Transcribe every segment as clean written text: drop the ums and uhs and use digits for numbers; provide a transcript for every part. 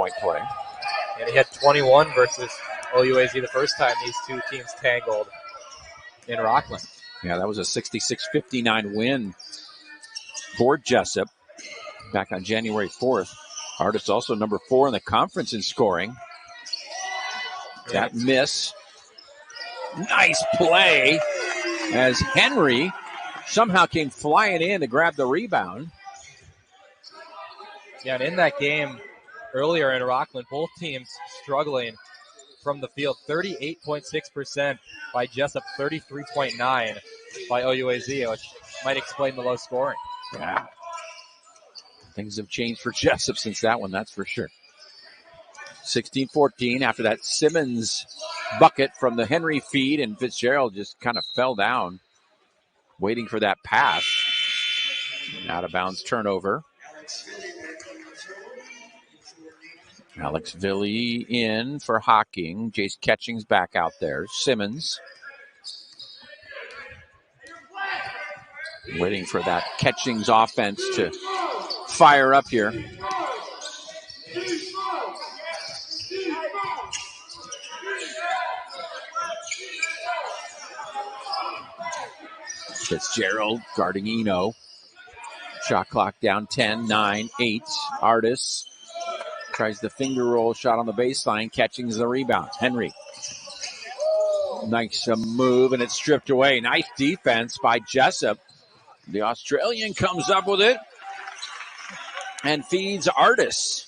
point play. And he had 21 versus OUAZ the first time these two teams tangled in Rockland. Yeah, that was a 66-59 win for Jessup back on January 4th. Artis also number 4 in the conference in scoring. That miss. Nice play as Henry somehow came flying in to grab the rebound. Yeah, and in that game earlier in Rockland, both teams struggling from the field. 38.6% by Jessup, 33.9% by OUAZ, which might explain the low scoring. Yeah. Things have changed for Jessup since that one, that's for sure. 16-14 after that Simmons bucket from the Henry feed, and Fitzgerald just kind of fell down waiting for that pass. Out of bounds turnover. Alex Villy in for Hocking. Jace Ketching's back out there. Simmons. Waiting for that Ketching's offense to fire up here. Fitzgerald guarding Eno. Shot clock down 10, 9, 8. Artis tries the finger roll shot on the baseline. Catching's the rebound. Henry. Nice move, and it's stripped away. Nice defense by Jessup. The Australian comes up with it and feeds Artis.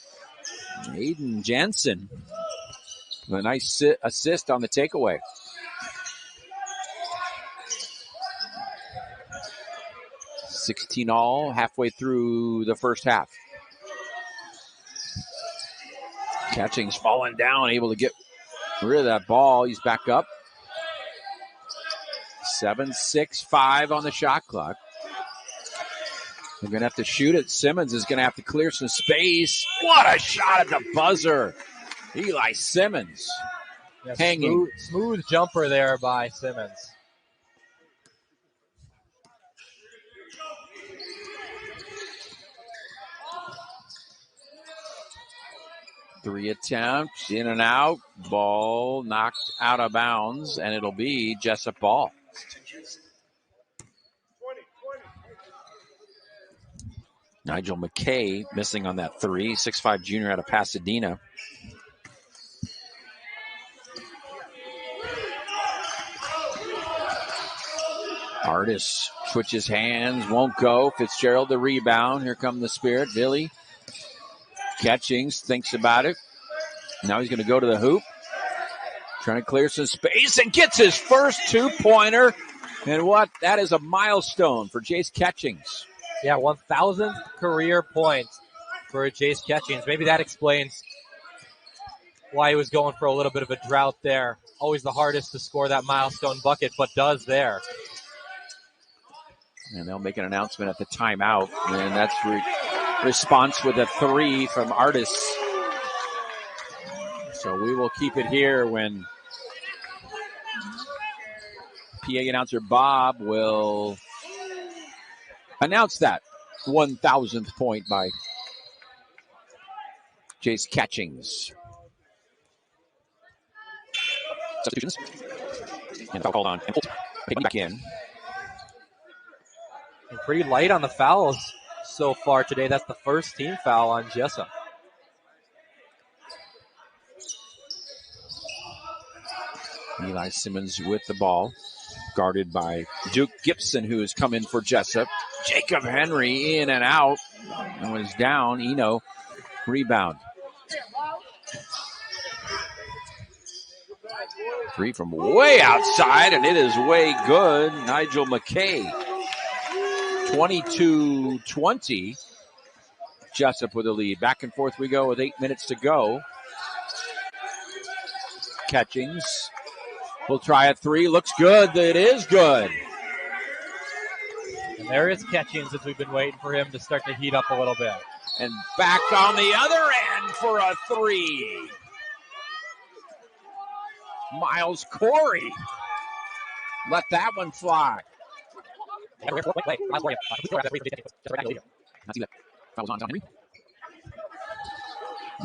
Aiden Jansen. A nice assist on the takeaway. $16 halfway through the first half. Catching's falling down, able to get rid of that ball. He's back up. 7-6-5 on the shot clock. They're going to have to shoot it. Simmons is going to have to clear some space. What a shot at the buzzer. Eli Simmons. Yeah, hanging. Smooth jumper there by Simmons. Three attempts, in and out. Ball knocked out of bounds, and it'll be Jessup ball. Nigel McKay missing on that three. 6'5" junior out of Pasadena. Artis switches hands, won't go. Fitzgerald the rebound. Here come the Spirit. Villy. Catchings, thinks about it. Now he's going to go to the hoop. Trying to clear some space and gets his first two-pointer. And what? That is a milestone for Jace Catchings. Yeah, 1,000th career point for Jace Catchings. Maybe that explains why he was going for a little bit of a drought there. Always the hardest to score that milestone bucket, but does there. And they'll make an announcement at the timeout. And that's response with a three from Artis. So we will keep it here when PA announcer Bob will announce that 1,000th point by Jace Catchings. Substitutions. And foul called on. And Holt back in. And pretty light on the fouls so far today. That's the first team foul on Jessup. Eli Simmons with the ball, guarded by Duke Gibson, who has come in for Jessup. Jacob Henry in and out, and was down. Eno, rebound. Three from way outside, and it is way good. Nigel McKay, 22-20. Jessup with the lead. Back and forth we go with 8 minutes to go. Catchings. We'll try a three. Looks good. It is good. And there is Catchings as we've been waiting for him to start to heat up a little bit. And back on the other end for a three. Miles Corey. Let that one fly.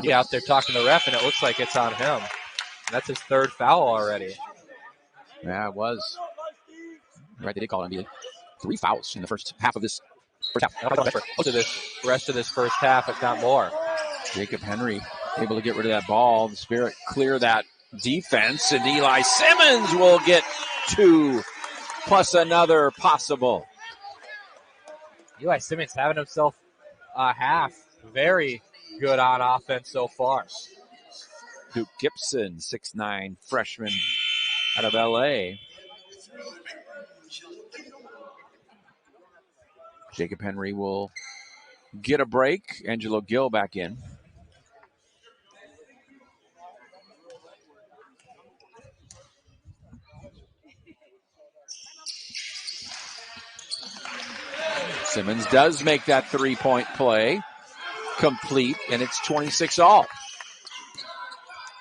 He out there talking to the ref, and it looks like it's on him. That's his third foul already. Yeah, it was. Right, they did call it NBA. 3 fouls in the first half of this first half. Most of this rest of this first half, if not more. Jacob Henry able to get rid of that ball. The Spirit clear that defense, and Eli Simmons will get 2 plus another possible. Eli Simmons having himself a half. Very good on offense so far. Duke Gibson, 6'9", freshman out of L.A. Jacob Henry will get a break. Angelo Gill back in. Simmons does make that 3-point play complete, and it's 26 all.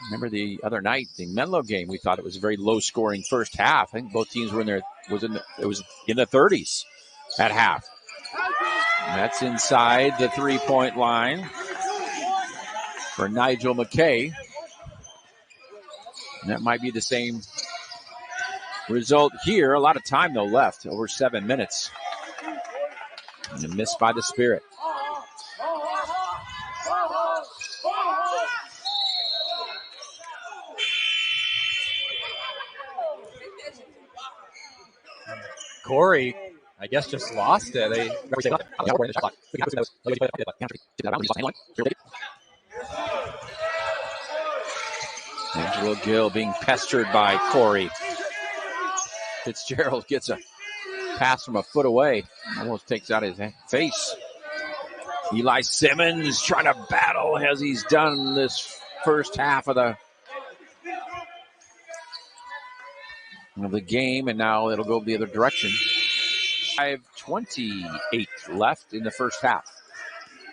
Remember the other night, the Menlo game, we thought it was a very low-scoring first half. I think both teams were in there. It was in the 30s at half. And that's inside the 3-point line for Nigel McKay. And that might be the same result here. A lot of time, though, left. Over 7 minutes. And a miss by the Spirit. Corey, I guess, just lost it. Angelo Gill being pestered by Corey. Fitzgerald gets a pass from a foot away. Almost takes out his face. Eli Simmons trying to battle as he's done this first half of the game, and now it'll go the other direction. 5:28 left in the first half.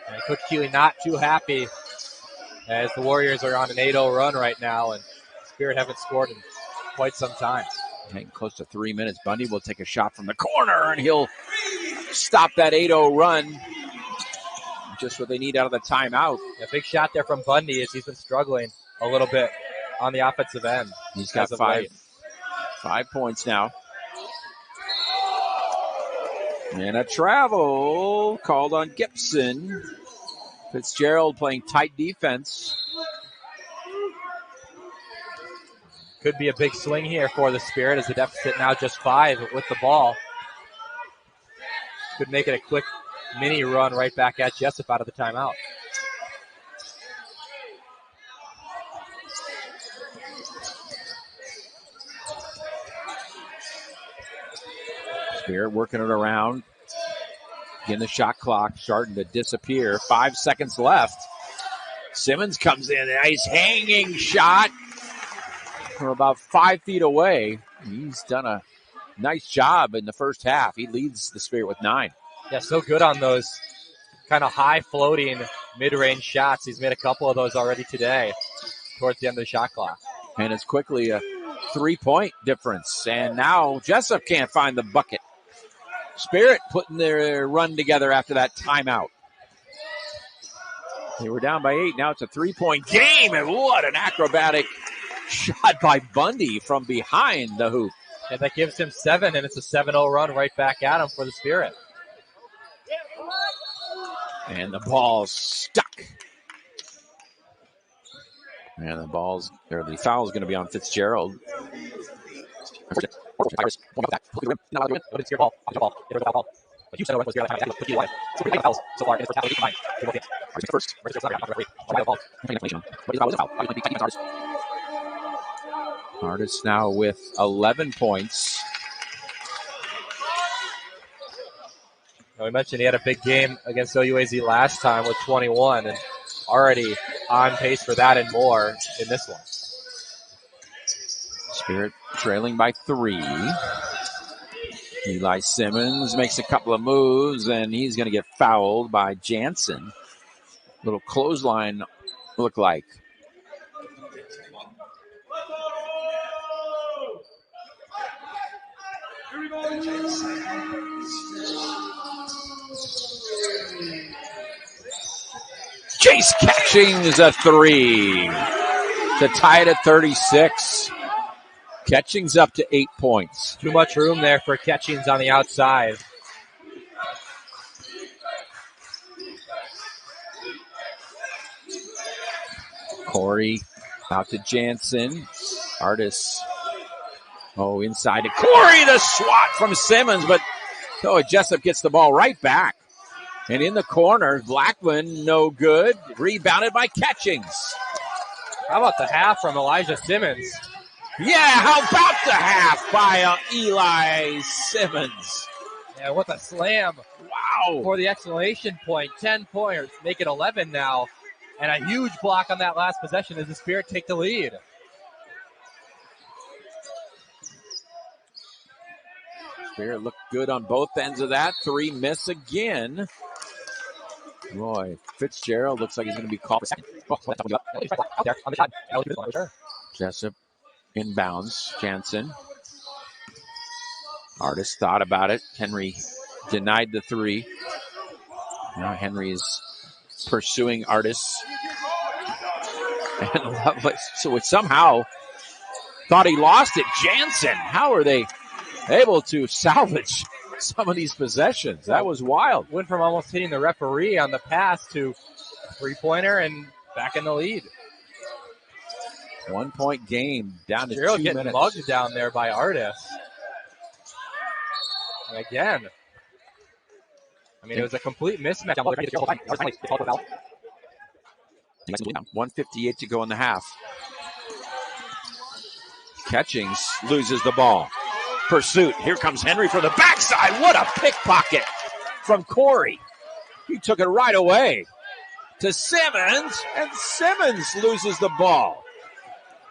And Coach Keeley not too happy as the Warriors are on an 8-0 run right now, and Spirit haven't scored in quite some time. Getting close to 3 minutes. Bundy will take a shot from the corner, and he'll stop that 8-0 run. Just what they need out of the timeout. A big shot there from Bundy as he's been struggling a little bit on the offensive end. He's got 5 points now. And a travel called on Gibson. Fitzgerald playing tight defense. Could be a big swing here for the Spirit as the deficit now just 5 with the ball. Could make it a quick mini run right back at Jessup out of the timeout. Spirit working it around. Again, the shot clock starting to disappear. 5 seconds left. Simmons comes in. A nice hanging shot from about 5 feet away. He's done a nice job in the first half. He leads the Spirit with 9. Yeah, so good on those kind of high floating mid-range shots. He's made a couple of those already today towards the end of the shot clock. And it's quickly a 3-point difference. And now Jessup can't find the bucket. Spirit putting their run together after that timeout. They were down by 8. Now it's a 3-point game. And what an acrobatic shot by Bundy from behind the hoop. And that gives him 7, and it's a 7-0 run right back at him for the Spirit. And the ball's stuck. And the foul is going to be on Fitzgerald. Artist now with 11 points. Now we mentioned he had a big game against OUAZ last time with 21, and already on pace for that and more in this one. Spirit trailing by 3. Eli Simmons makes a couple of moves, and he's going to get fouled by Jansen. Little clothesline look like. Chase Catchings a three to tie it at 36. Catchings up to 8 points. Too much room there for Catchings on the outside. Corey out to Jansen. Artis. Oh, inside to Corey. The swat from Simmons, but Jessup gets the ball right back. And in the corner, Blackman, no good. Rebounded by Catchings. How about the half from Elijah Simmons? Yeah, how about the half by Eli Simmons? Yeah, what a slam. Wow. For the exclamation point. 10 pointers, make it 11 now. And a huge block on that last possession as the Spirit take the lead. Spirit looked good on both ends of that. Three miss again. Boy, Fitzgerald looks like he's going to be called for second. Jessup inbounds. Jansen. Artis thought about it. Henry denied the three. Now Henry is pursuing Artis. And Lovelace, so it somehow thought he lost it. Jansen, how are they able to salvage some of these possessions? That was wild. Went from almost hitting the referee on the pass to three-pointer and back in the lead. 1 point game down to Gerald 2 getting minutes. mugged down there by Artis. And again, I mean, it was a complete mismatch. 1:58 to go in the half. Catchings loses the ball. Pursuit. Here comes Henry from the backside. What a pickpocket from Corey. He took it right away to Simmons, and Simmons loses the ball.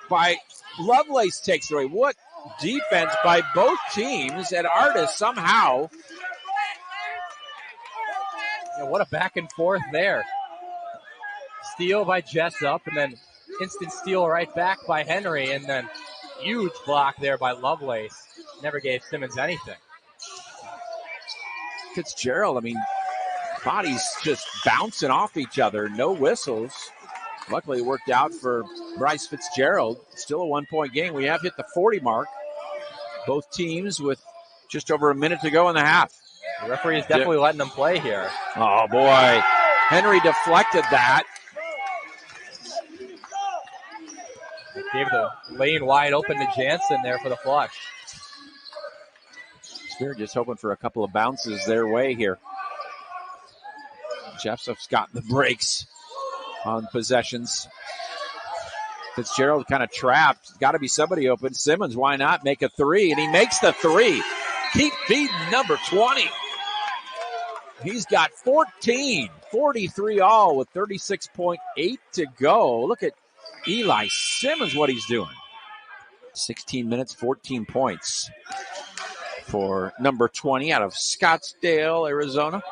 By Lovelace takes it away. What defense by both teams, and Artis somehow. Yeah, what a back and forth there. Steal by Jessup, and then instant steal right back by Henry, and then huge block there by Lovelace. Never gave Simmons anything. Fitzgerald, I mean, bodies just bouncing off each other. No whistles. Luckily, it worked out for Bryce Fitzgerald. Still a 1 point game. We have hit the 40 mark. Both teams with just over a minute to go in the half. The referee is definitely letting them play here. Oh, boy. Henry deflected that. Gave the lane wide open to Jansen there for the flush. Spirit just hoping for a couple of bounces their way here. Jessup's got the breaks on possessions. Fitzgerald kind of trapped. Got to be somebody open. Simmons, why not make a three? And he makes the three. Keep feeding number 20. He's got 14, 43 all with 36.8 to go. Look at Eli Simmons, what he's doing. 16 minutes, 14 points for number 20 out of Scottsdale, Arizona.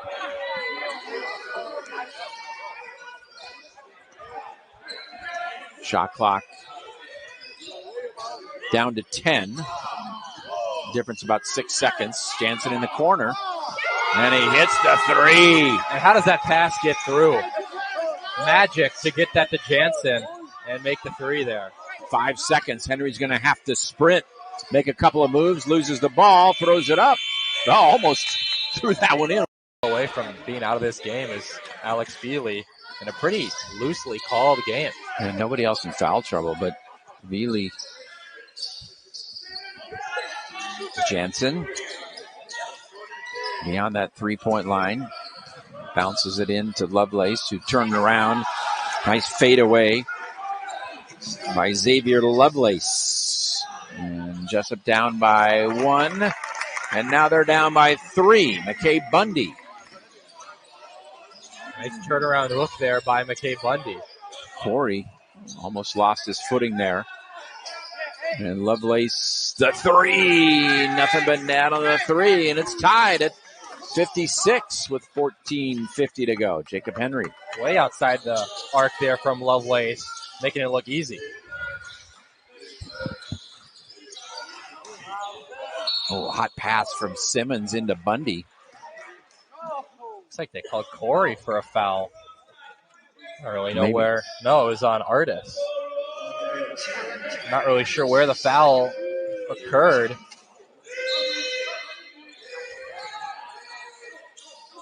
Shot clock down to 10. Difference about 6 seconds. Jansen in the corner. And he hits the three. And how does that pass get through? Magic to get that to Jansen and make the three there. 5 seconds. Henry's going to have to sprint, make a couple of moves, loses the ball, throws it up. Oh, almost threw that one in. Away from being out of this game is Alex Feely in a pretty loosely called game. And nobody else in foul trouble, but Feely. Jansen beyond that 3-point line. Bounces it in to Lovelace, who turned around. Nice fade away by Xavier Lovelace. And Jessup down by 1. And now they're down by 3. McKay Bundy. Nice turnaround look there by McKay Bundy. Corey almost lost his footing there. And Lovelace, the three. Nothing but net on the three. And it's tied at 56 with 14:50 to go. Jacob Henry. Way outside the arc there from Lovelace, making it look easy. Oh, hot pass from Simmons into Bundy. Looks like they called Corey for a foul. I don't really know where. No, it was on Artis. Not really sure where the foul occurred.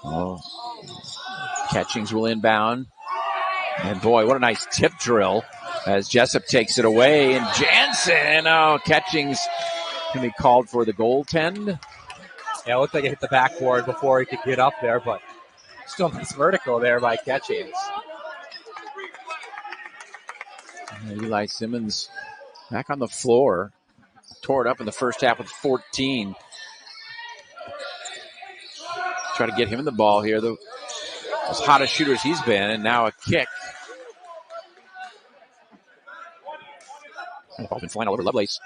Oh, Catchings will inbound. And boy, what a nice tip drill as Jessup takes it away. And Jansen, Catchings can be called for the goaltend. Yeah, it looked like it hit the backboard before he could get up there, but still nice vertical there by Catchings. Eli Simmons back on the floor. Tore it up in the first half with 14. Try to get him in the ball here. As hot a shooter as he's been, and now a kick. And the ball's been flying all over Lovelace.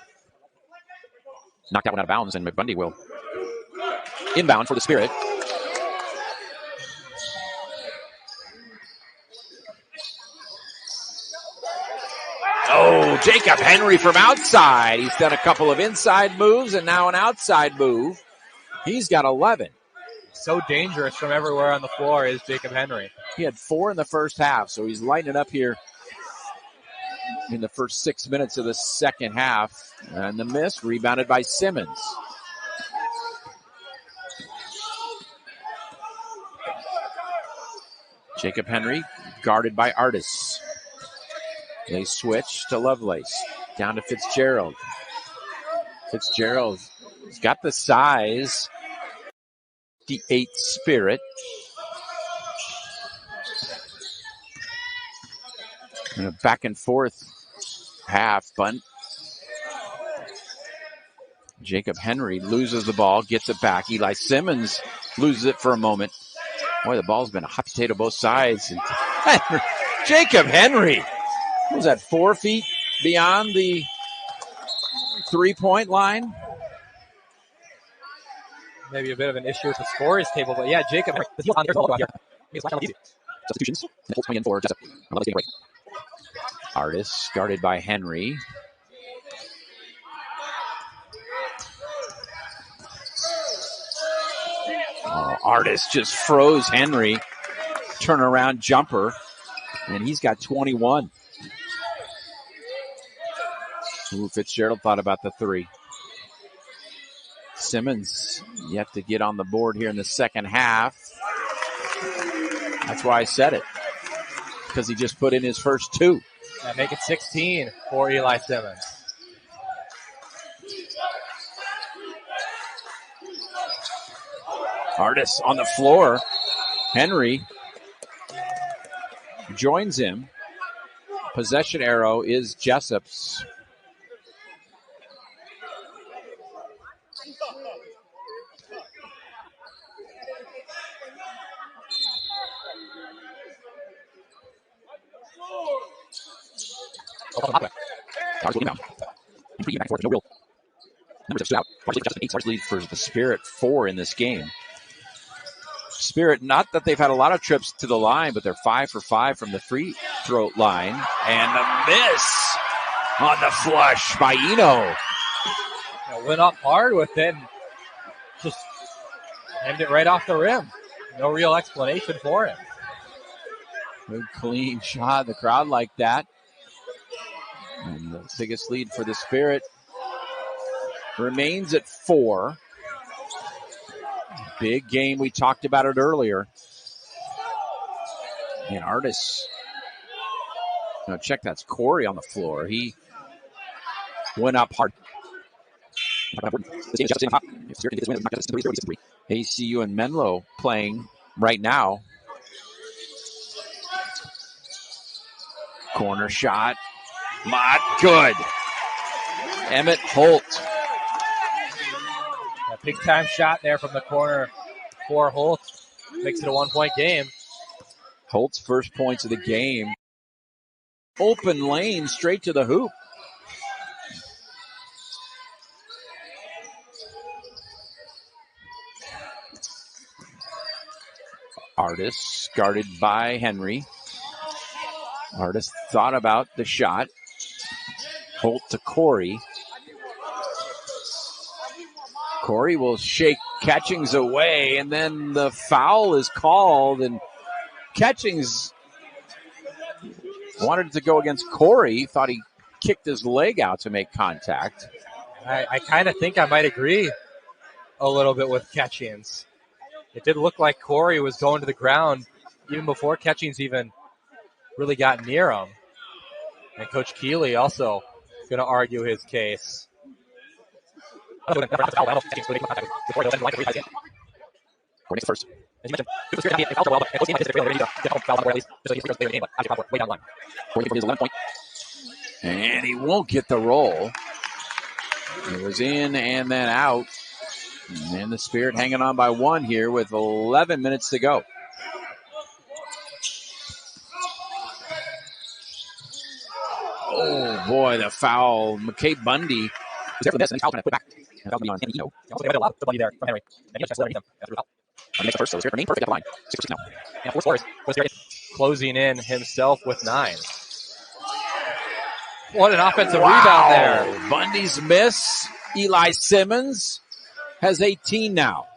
Knocked that one out of bounds, and McBundy will inbound for the Spirit. Oh, Jacob Henry from outside. He's done a couple of inside moves and now an outside move. He's got 11. So dangerous from everywhere on the floor is Jacob Henry. He had 4 in the first half, so he's lighting it up here in the first 6 minutes of the second half. And the miss, rebounded by Simmons. Jacob Henry, guarded by Artis. They switch to Lovelace. Down to Fitzgerald. Fitzgerald's got the size. The 8 Spirit. And a back and forth half bunt. Jacob Henry loses the ball, gets it back. Eli Simmons loses it for a moment. Boy, the ball's been a hot potato both sides. And Jacob Henry. What was that, 4 feet beyond the 3-point line? Maybe a bit of an issue with the scorers table, but yeah, Jacob. Substitutions. And Holtz coming in for Jessup. Artis guarded by Henry. Oh, Artis just froze Henry. Turnaround jumper. And he's got 21. Ooh, Fitzgerald thought about the 3. Simmons yet to get on the board here in the second half. That's why I said it. Because he just put in his first 2. And make it 16 for Eli Simmons. Artis on the floor. Henry joins him. Possession arrow is Jessup's. Cars will inbound. Back and forth, no real numbers have stood out. Just an 8 lead for the Spirit, 4 in this game. Spirit, not that they've had a lot of trips to the line, but they're 5 for 5 from the free throw line. And the miss on the flush by Eno. Went up hard with it and just aimed it right off the rim. No real explanation for it. Good clean shot. The crowd like that. And the biggest lead for the Spirit remains at 4. Big game. We talked about it earlier. And Artis. Check, that's Corey on the floor. He went up hard. ACU and Menlo playing right now. Corner shot. Not good. Emmett Holt. A big time shot there from the corner for Holt. Makes it a 1-point game. Holt's first points of the game. Open lane straight to the hoop. Artis guarded by Henry. Artis thought about the shot. Holt to Corey. Corey will shake Catchings away, and then the foul is called, and Catchings Wanted it to go against Corey. Thought he kicked his leg out to make contact. I kind of think I might agree a little bit with Catchings. It did look like Corey was going to the ground even before Catchings even really got near him. And Coach Keeley also going to argue his case. Corey makes first. As you mentioned, it well, but close game like this, they foul somewhere at least. Way down the line. Corey for his 11 point. And he won't get the roll. It was in and then out. And the Spirit hanging on by one here with 11 minutes to go. Oh, boy, the foul. McKay Bundy was there for the miss, and he's fouled, put back. And that was on Eno. Also, they had a lot of Bundy there from Henry. And he just underneath him. That's foul. He makes the first, so it's here to remain perfect at the line. 6 now. And 4 scores. Was there closing in himself with 9. What an offensive rebound there. Bundy's miss. Eli Simmons has 18 now.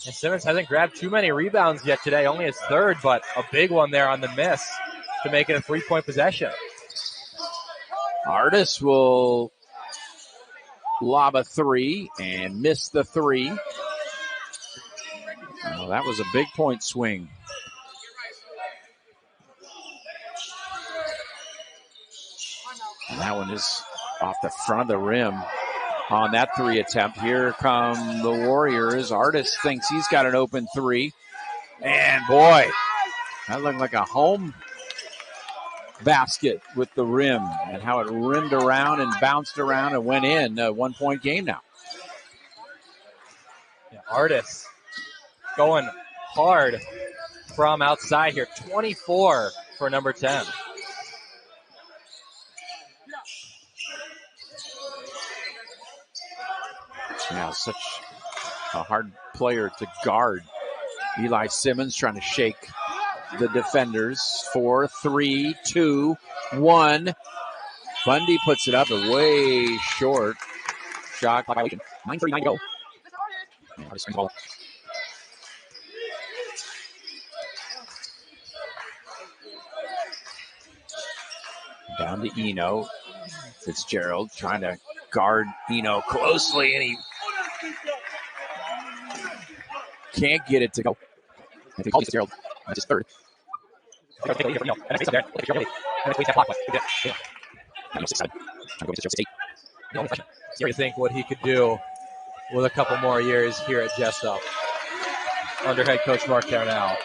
And Simmons hasn't grabbed too many rebounds yet today, only his third, but a big one there on the miss to make it a 3-point possession. Artis will lob a 3 and miss the 3. Oh, that was a big point swing. And that one is off the front of the rim on that 3 attempt. Here come the Warriors. Artis thinks he's got an open 3. And boy, that looked like a home basket with the rim and how it rimmed around and bounced around and went in. A 1-point game now. Yeah, Artis going hard from outside here. 24 for number 10. Yeah, such a hard player to guard. Eli Simmons trying to shake the defenders. 4, 3, 2, 1. Bundy puts it up way short. Shot clock violation. 9:39 to go. Down to Eno. Fitzgerald trying to guard Eno closely, and he can't get it to go. I think Fitzgerald. That's his third. What do you think what he could do with a couple more years here at Jessup under head coach Mark Carnell?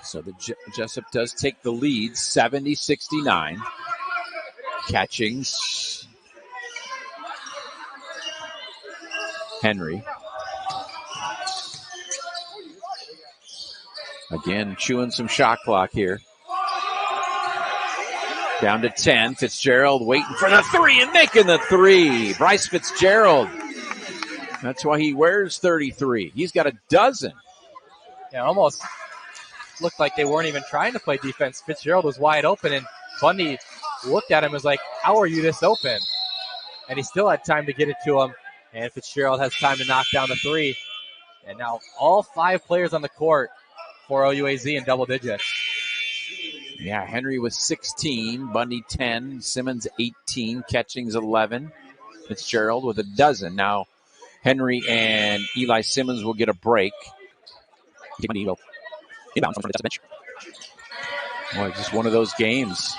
So the Jessup does take the lead, 70-69. Catchings. Henry. Again, chewing some shot clock here. Down to 10. Fitzgerald waiting for the 3 and making the 3. Bryce Fitzgerald. That's why he wears 33. He's got a dozen. Yeah, almost looked like they weren't even trying to play defense. Fitzgerald was wide open, and Bundy looked at him and was like, how are you this open? And he still had time to get it to him, and Fitzgerald has time to knock down the 3. And now all 5 players on the court for OUAZ in double digits. Yeah, Henry was 16, Bundy 10, Simmons 18, Catchings 11, Fitzgerald with a dozen. Now Henry and Eli Simmons will get a break. Bundy will inbound from the bench. Boy, just one of those games.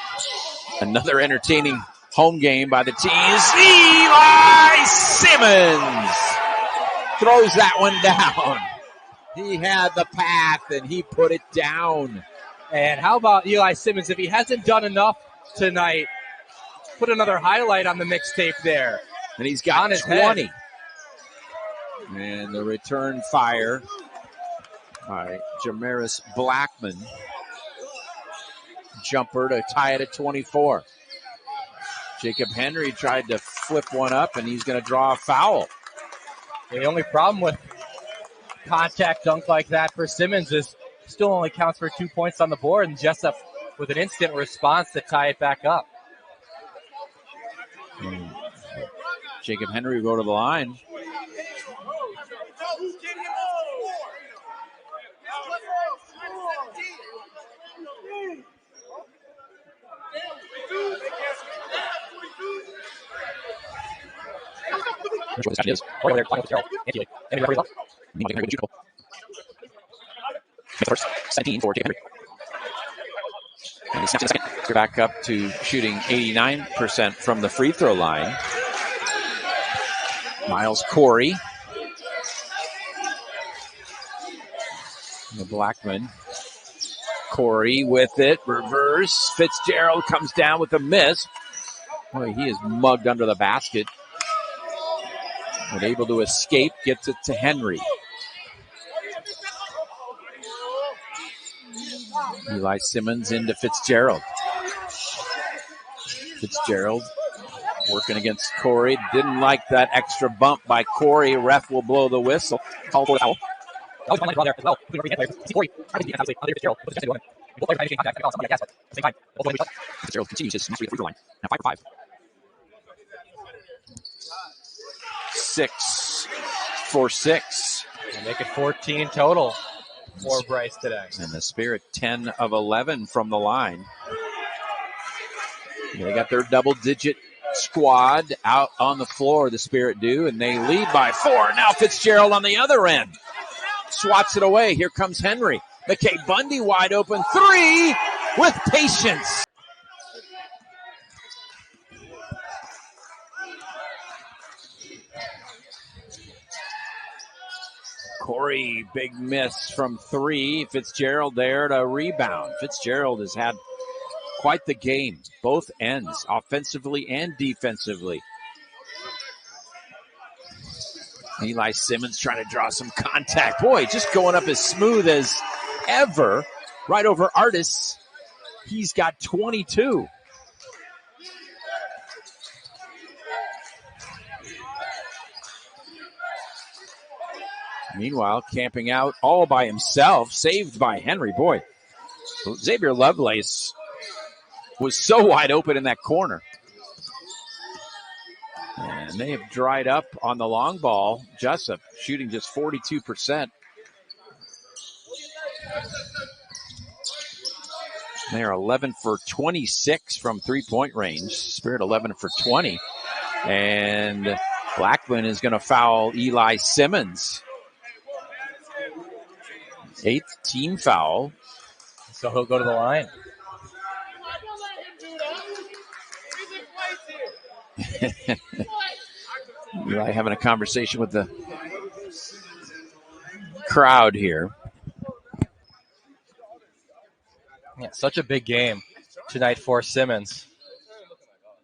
Another entertaining home game by the teams. Eli Simmons throws that one down. He had the path and he put it down. And how about Eli Simmons? If he hasn't done enough tonight, put another highlight on the mixtape there. And he's got on his 20. Head. And the return fire by Jamaris Blackman. Jumper to tie it at 24. Jacob Henry tried to flip one up, and he's going to draw a foul. The only problem with contact dunk like that for Simmons is still only counts for 2 points on the board, and Jessup with an instant response to tie it back up. Jacob Henry will go to the line. Not sure what this is. Corey over there, blocking Fitzgerald. Anti-league. And the referee left. Meanwhile, Henry with a Makes the first 17 for Jacob Henry. And he snaps in the second. They're back up to shooting 89% from the free throw line. Miles Corey. The Blackman. Corey with it. Reverse. Fitzgerald comes down with a miss. Boy, he is mugged under the basket. But able to escape. Gets it to Henry. Eli Simmons into Fitzgerald. Fitzgerald working against Corey. Didn't like that extra bump by Corey. Ref will blow the whistle. Call for the foul. That was one line there as well. Corey, I think he can under Fitzgerald. Both players trying to contact. At the same time. Fitzgerald continues his free throw line. Now 5 for 5. 6 for 6. We'll make it 14 total for Bryce today. And the Spirit 10 of 11 from the line. They got their double-digit squad out on the floor, the Spirit do, and they lead by 4. Now Fitzgerald on the other end. Swats it away. Here comes Henry. McKay Bundy wide open. 3 with patience. Corey, big miss from 3. Fitzgerald there to rebound. Fitzgerald has had quite the game, both ends, offensively and defensively. Eli Simmons trying to draw some contact. Boy, just going up as smooth as ever. Right over Artis. He's got 22. Meanwhile, camping out all by himself, saved by Henry. Boy, Xavier Lovelace was so wide open in that corner. And they have dried up on the long ball. Jessup shooting just 42%. They are 11 for 26 from three-point range. Spirit 11 for 20. And Blackman is going to foul Eli Simmons. 8th team foul. So he'll go to the line. Eli having a conversation with the crowd here. Yeah, such a big game tonight for Simmons.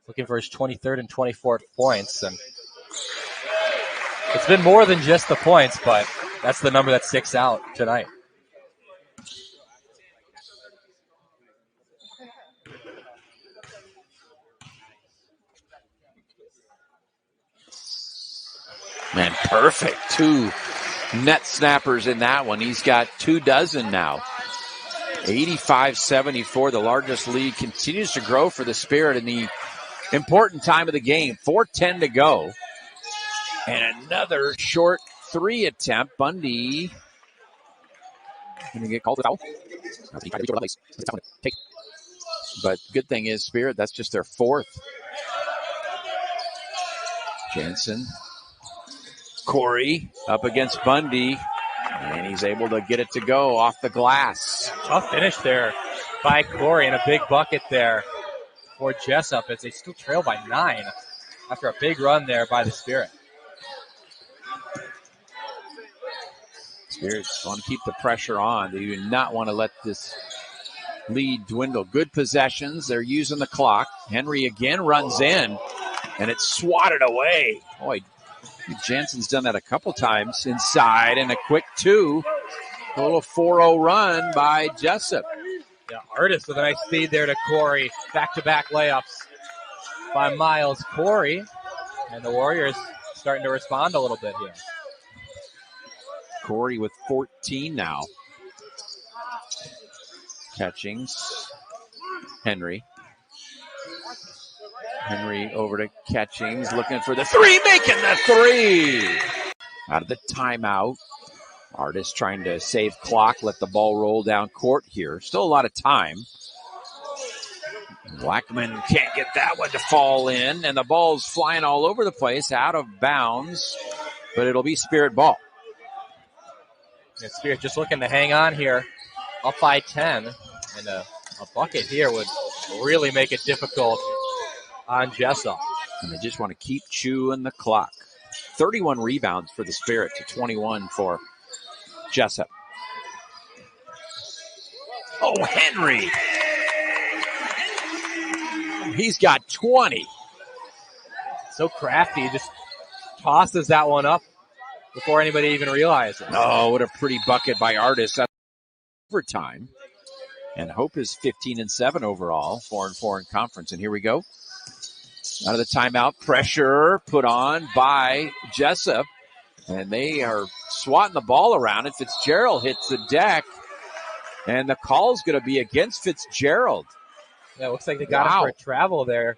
Looking for his 23rd and 24th points. And it's been more than just the points, but that's the number that sticks out tonight. Man, perfect. 2 net snappers in that one. He's got 24 now. 85-74. The largest lead continues to grow for the Spirit in the important time of the game. 4:10 to go. And another short 3 attempt. Bundy going to get called a foul. But good thing is, Spirit, that's just their 4th. Jansen. Corey up against Bundy, and he's able to get it to go off the glass. Tough finish there by Corey, and a big bucket there for Jessup as they still trail by 9 after a big run there by the Spirit. Spirits want to keep the pressure on. They do not want to let this lead dwindle. Good possessions. They're using the clock. Henry again runs in, and it's swatted away. Boy, Jansen's done that a couple times inside, and a quick 2. A little 4-0 run by Jessup. Yeah, Artis with a nice feed there to Corey. Back-to-back layups by Miles Corey. And the Warriors starting to respond a little bit here. Corey with 14 now. Catchings. Henry. Henry over to Catchings, looking for the 3, making the 3! Out of the timeout. Artis trying to save clock, let the ball roll down court here. Still a lot of time. Blackman can't get that one to fall in, and the ball's flying all over the place, out of bounds, but it'll be Spirit ball. And Spirit just looking to hang on here, up by 10, and a bucket here would really make it difficult on Jessup. And they just want to keep chewing the clock. 31 rebounds for the Spirit to 21 for Jessup. Oh, Henry. He's got 20. So crafty. He just tosses that one up before anybody even realizes. Oh, what a pretty bucket by Artis. That's overtime. And Hope is 15-7 overall, 4-4 in conference. And here we go. Out of the timeout, pressure put on by Jessup. And they are swatting the ball around, and Fitzgerald hits the deck. And the call's going to be against Fitzgerald. Yeah, it looks like they got him for a travel there.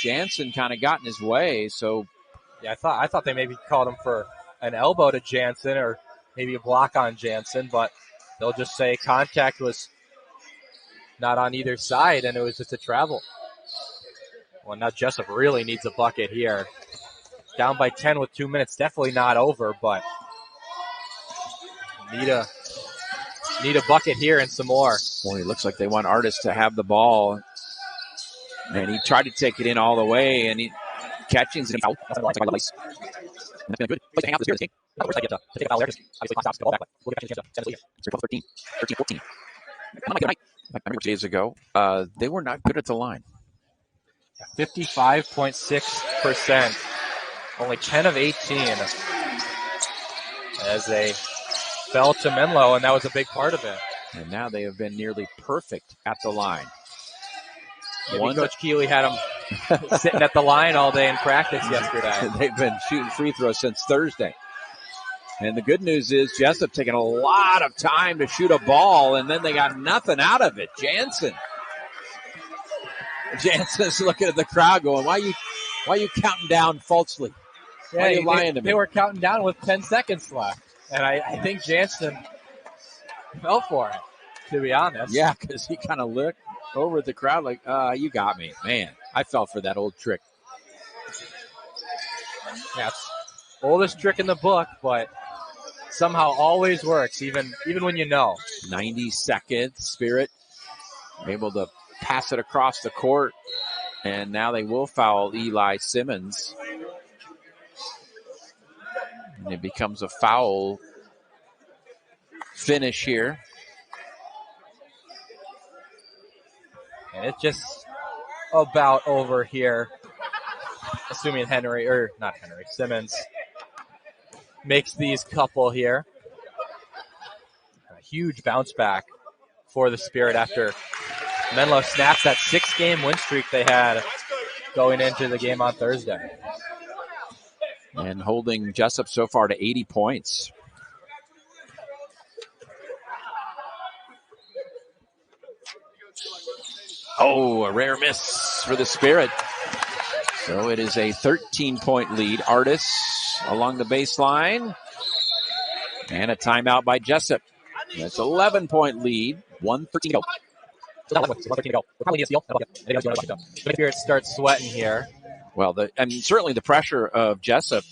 Jansen kind of got in his way, so. Yeah, I thought they maybe called him for an elbow to Jansen or maybe a block on Jansen, but they'll just say contact was not on either side, and it was just a travel. Well, now Jessup really needs a bucket here. Down by 10 with 2 minutes. Definitely not over, but need a bucket here and some more. Boy, it looks like they want Artis to have the ball. And he tried to take it in all the way, and he catching's an out. And that's been a good place to hang out this year, this game. Of course, I get to take a foul there because obviously clock stops the ball back, but we'll get a chance to lead it. It's 13-14. Not a good night. I remember 2 days ago, they were not good at the line. 55.6%. Only 10 of 18 as they fell to Menlo, and that was a big part of it. And now they have been nearly perfect at the line. Maybe Coach Keeley had them sitting at the line all day in practice yesterday. They've been shooting free throws since Thursday. And the good news is Jessup taking a lot of time to shoot a ball, and then they got nothing out of it. Jansen's looking at the crowd going, why are you counting down falsely? Why are you lying to me? They were counting down with 10 seconds left. And I think Jansen fell for it, to be honest. Yeah, because he kind of looked over at the crowd like, you got me. Man, I fell for that old trick. That's oldest trick in the book, but somehow always works, even when you know. 90 seconds, Spirit able to pass it across the court. And now they will foul Eli Simmons. And it becomes a foul finish here. And it's just about over here. Assuming Simmons makes these couple here. A huge bounce back for the Spirit after Menlo snaps that 6-game win streak they had going into the game on Thursday. And holding Jessup so far to 80 points. Oh, a rare miss for the Spirit. So it is a 13-point lead. Artis along the baseline. And a timeout by Jessup. That's 11-point lead. 1:13 to go. We'll probably need a steal. The Spirit starts sweating here. Well, certainly the pressure of Jessup